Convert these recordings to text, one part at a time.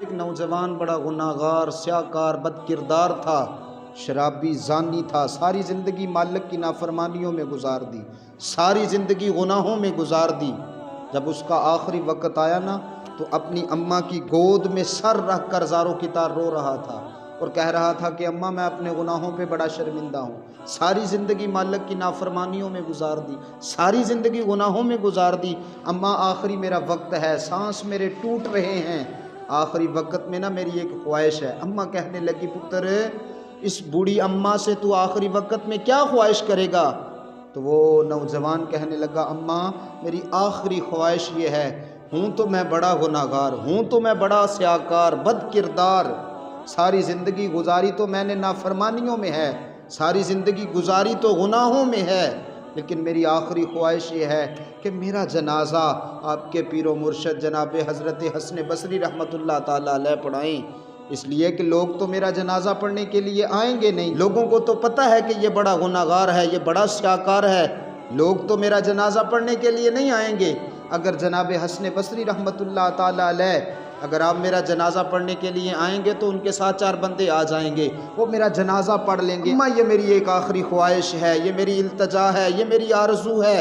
ایک نوجوان بڑا گناہگار سیاہکار بد کردار تھا، شرابی زانی تھا، ساری زندگی مالک کی نافرمانیوں میں گزار دی، ساری زندگی گناہوں میں گزار دی۔ جب اس کا آخری وقت آیا نا تو اپنی اماں کی گود میں سر رکھ کر زاروں کی طرح رو رہا تھا اور کہہ رہا تھا کہ اماں میں اپنے گناہوں پہ بڑا شرمندہ ہوں، ساری زندگی مالک کی نافرمانیوں میں گزار دی، ساری زندگی گناہوں میں گزار دی۔ اماں آخری میرا وقت ہے، سانس میرے ٹوٹ رہے ہیں، آخری وقت میں نا میری ایک خواہش ہے۔ اماں کہنے لگی پتر اس بوڑھی اماں سے تو آخری وقت میں کیا خواہش کرے گا؟ تو وہ نوجوان کہنے لگا اماں میری آخری خواہش یہ ہے، ہوں تو میں بڑا گناہگار، ہوں تو میں بڑا سیاہکار بد کردار، ساری زندگی گزاری تو میں نے نافرمانیوں میں ہے، ساری زندگی گزاری تو گناہوں میں ہے، لیکن میری آخری خواہش یہ ہے کہ میرا جنازہ آپ کے پیر و مرشد جناب حضرت حسن بصری رحمۃ اللہ تعالیٰ علیہ پڑھائیں، اس لیے کہ لوگ تو میرا جنازہ پڑھنے کے لیے آئیں گے نہیں، لوگوں کو تو پتہ ہے کہ یہ بڑا گناہگار ہے، یہ بڑا سیاہکار ہے، لوگ تو میرا جنازہ پڑھنے کے لیے نہیں آئیں گے۔ اگر جناب حسن بصری رحمۃ اللہ تعالیٰ علیہ اگر آپ میرا جنازہ پڑھنے کے لیے آئیں گے تو ان کے ساتھ 4 بندے آ جائیں گے، وہ میرا جنازہ پڑھ لیں گے۔ اماں یہ میری ایک آخری خواہش ہے، یہ میری التجا ہے، یہ میری آرزو ہے۔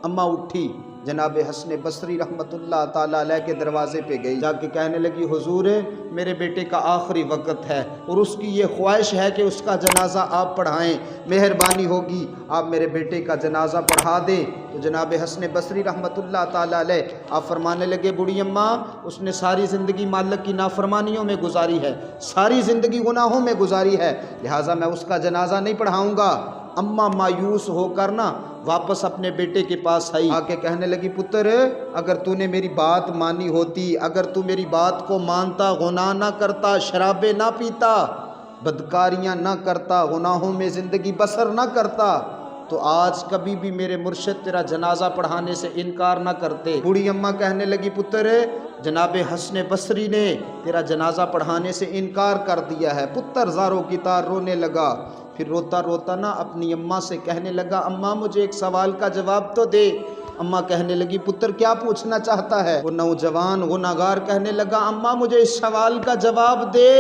اماں اٹھی، جناب حسن بصری رحمۃ اللہ تعالیٰ علیہ کے دروازے پہ گئی، جا کے کہنے لگی حضور میرے بیٹے کا آخری وقت ہے اور اس کی یہ خواہش ہے کہ اس کا جنازہ آپ پڑھائیں، مہربانی ہوگی آپ میرے بیٹے کا جنازہ پڑھا دیں۔ تو جناب حسن بصری رحمۃ اللہ تعالیٰ علیہ آپ فرمانے لگے بوڑھی اماں اس نے ساری زندگی مالک کی نافرمانیوں میں گزاری ہے، ساری زندگی گناہوں میں گزاری ہے، لہٰذا میں اس کا جنازہ نہیں پڑھاؤں گا۔ اماں مایوس ہو کر نا واپس اپنے بیٹے کے پاس آئی، آ کے کہنے لگی پتر اگر تو نے میری بات مانی ہوتی، اگر تو میری بات کو مانتا، گناہ نہ کرتا، شرابیں نہ پیتا، بدکاریاں نہ کرتا، گناہوں میں زندگی بسر نہ کرتا، تو آج کبھی بھی میرے مرشد تیرا جنازہ پڑھانے سے انکار نہ کرتے۔ بوڑھی اماں کہنے لگی پتر جناب حسن بصری نے تیرا جنازہ پڑھانے سے انکار کر دیا ہے۔ پتر زاروں کی طرح رونے لگا، پھر روتا روتا نا اپنی اماں سے کہنے لگا اماں مجھے ایک سوال کا جواب تو دے۔ اماں کہنے لگی پتر کیا پوچھنا چاہتا ہے؟ وہ نوجوان گناہگار کہنے لگا اماں مجھے اس سوال کا جواب دے۔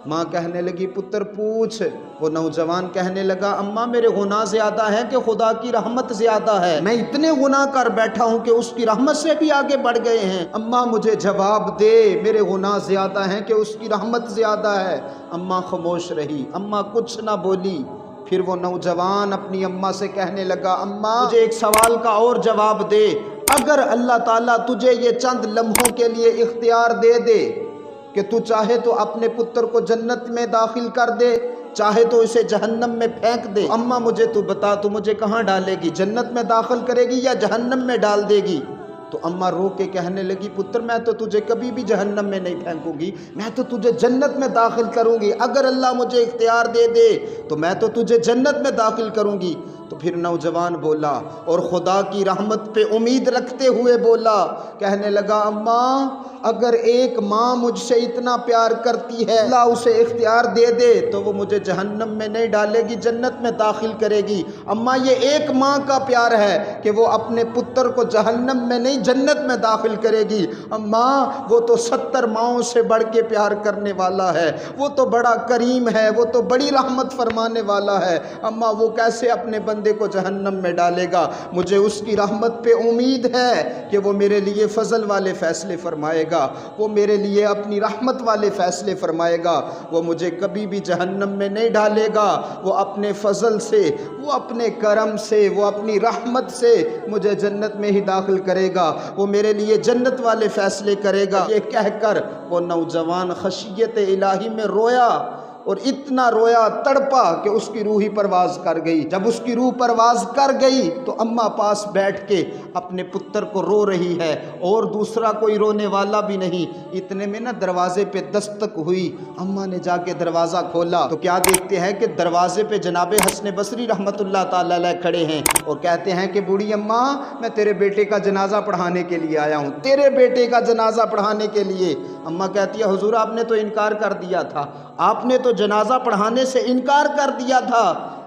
ماں کہنے لگی پتر پوچھ۔ وہ نوجوان کہنے لگا اماں میرے گناہ زیادہ ہیں کہ خدا کی رحمت زیادہ ہے؟ میں اتنے گناہ کر بیٹھا ہوں کہ اس کی رحمت سے بھی آگے بڑھ گئے ہیں، اماں مجھے جواب دے، میرے گناہ زیادہ ہیں کہ اس کی رحمت زیادہ ہے؟ اماں خاموش رہی، اماں کچھ نہ بولی۔ پھر وہ نوجوان اپنی اماں سے کہنے لگا اماں مجھے ایک سوال کا اور جواب دے، اگر اللہ تعالیٰ تجھے یہ چند لمحوں کے لیے اختیار دے دے کہ تو چاہے تو اپنے پتر کو جنت میں داخل کر دے، چاہے تو اسے جہنم میں پھینک دے، اماں مجھے تو بتا تو مجھے کہاں ڈالے گی؟ جنت میں داخل کرے گی یا جہنم میں ڈال دے گی؟ تو اماں رو کے کہنے لگی پتر میں تو تجھے کبھی بھی جہنم میں نہیں پھینکوں گی، میں تو تجھے جنت میں داخل کروں گی، اگر اللہ مجھے اختیار دے دے تو میں تو تجھے جنت میں داخل کروں گی۔ تو پھر نوجوان بولا اور خدا کی رحمت پہ امید رکھتے ہوئے بولا، کہنے لگا اماں اگر ایک ماں مجھ سے اتنا پیار کرتی ہے، اللہ اسے اختیار دے دے تو وہ مجھے جہنم میں نہیں ڈالے گی، جنت میں داخل کرے گی۔ اماں یہ ایک ماں کا پیار ہے کہ وہ اپنے پتر کو جہنم میں نہیں جنت میں داخل کرے گی، اماں وہ تو 70 ماؤں سے بڑھ کے پیار کرنے والا ہے، وہ تو بڑا کریم ہے، وہ تو بڑی رحمت فرمانے والا ہے، اماں وہ کیسے اپنے بندے کو جہنم میں ڈالے گا؟ مجھے اس کی رحمت پہ امید ہے کہ وہ میرے لیے فضل والے فیصلے فرمائے گا، وہ میرے لیے اپنی رحمت والے فیصلے فرمائے گا، وہ مجھے کبھی بھی جہنم میں نہیں ڈالے گا، وہ اپنے فضل سے، وہ اپنے کرم سے، وہ اپنی رحمت سے مجھے جنت میں ہی داخل کرے گا، وہ میرے لیے جنت والے فیصلے کرے گا۔ یہ کہہ کر وہ نوجوان خشیت الہی میں رویا اور اتنا رویا تڑپا کہ اس کی روح ہی پرواز کر گئی۔ جب اس کی روح پرواز کر گئی تو اماں پاس بیٹھ کے اپنے پتر کو رو رہی ہے اور دوسرا کوئی رونے والا بھی نہیں۔ اتنے میں نا دروازے پہ دستک ہوئی، اماں نے جا کے دروازہ کھولا تو کیا دیکھتے ہیں کہ دروازے پہ جناب حسن بصری رحمۃ اللہ تعالیٰ علیہ کھڑے ہیں اور کہتے ہیں کہ بوڑھی اماں میں تیرے بیٹے کا جنازہ پڑھانے کے لیے آیا ہوں، تیرے بیٹے کا جنازہ پڑھانے کے لیے۔ اماں کہتی ہے حضور آپ نے تو انکار کر دیا تھا، آپ نے تو جنازہ پڑھانے سے انکار کر دیا تھا،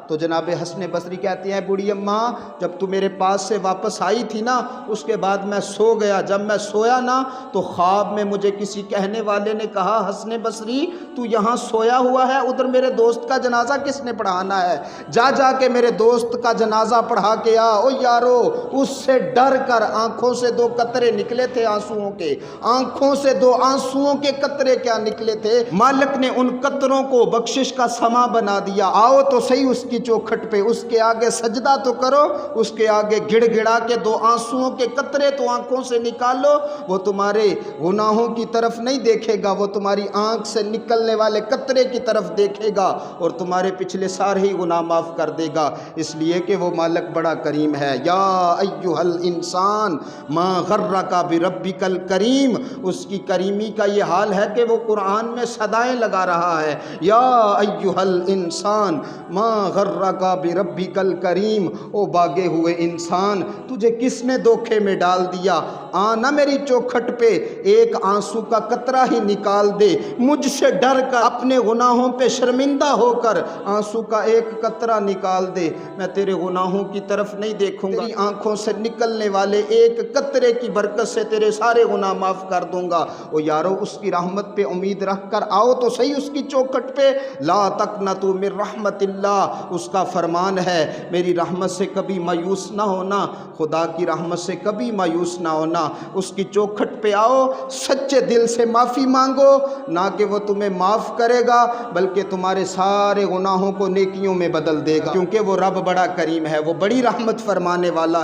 تو جناب حسن بصری کہتے ہیں بوڑھی اماں جب تو میرے پاس سے واپس آئی تھی نا اس کے بعد میں سو گیا، جب میں سویا نا تو خواب میں مجھے کسی کہنے والے نے کہا حسن بصری تو یہاں سویا ہوا ہے، ادھر میرے دوست کا جنازہ کس نے پڑھانا ہے، جا جا کے میرے دوست کا جنازہ پڑھا کے آ۔ او یارو اس سے ڈر کر آنکھوں سے 2 قطرے نکلے تھے آنسوؤں کے، آنکھوں سے 2 آنسوؤں کے قطرے کیا نکلے تھے، مالک نے ان قطروں کو بخشش کا سما بنا دیا۔ آؤ تو صحیح اس کی چوکھٹ پہ، اس کے آگے سجدہ تو کرو، اس کے آگے گڑ گڑا کے 2 آنسوؤں کے قطرے تو آنکھوں سے نکالو۔ وہ تمہارے گناہوں کی طرف نہیں دیکھے گا، وہ تمہاری آنکھ سے نکلنے والے قطرے کی طرف دیکھے گا اور تمہارے پچھلے سارے ہی گناہ معاف کر دے گا، اس لیے کہ وہ مالک بڑا کریم ہے۔ یا ایھا الانسان ما غرک بربک الکریم، اس کی کریمی کا یہ حال ہے کہ وہ قرآن میں صدائیں لگا رہا ہے۔ یا ایھا الانسان ما غرک بربک الکریم، او باغے ہوئے انسان تجھے کس نے دھوکے میں ڈال دیا، آنا میری چوکھٹ پہ ایک آنسو کا قطرہ ہی نکال دے، مجھ سے ڈر کر اپنے گناہوں پہ شرمندہ ہو کر آنسو کا ایک قطرہ نکال دے، میں تیرے گناہوں کی طرف نہیں دیکھوں گا، تیری آنکھوں سے نکلنے والے ایک قطرے کی برکت سے تیرے سارے گناہ معاف کر دوں گا۔ او یارو اس کی رحمت پہ امید رکھ کر آؤ تو صحیح اس کی چوکھٹ پہ۔ لا تقنطوا من رحمت اللہ، اس کا فرمان ہے میری رحمت سے کبھی مایوس نہ ہونا، خدا کی رحمت سے کبھی مایوس نہ ہونا۔ اس کی چوکھٹ پہ آؤ، سچے دل سے معافی مانگو، نہ کہ وہ تمہیں معاف کرے گا بلکہ تمہارے سارے گناہوں کو نیکیوں میں بدل دے گا، کیونکہ وہ رب بڑا کریم ہے، وہ بڑی رحمت فرمانے والا ہے۔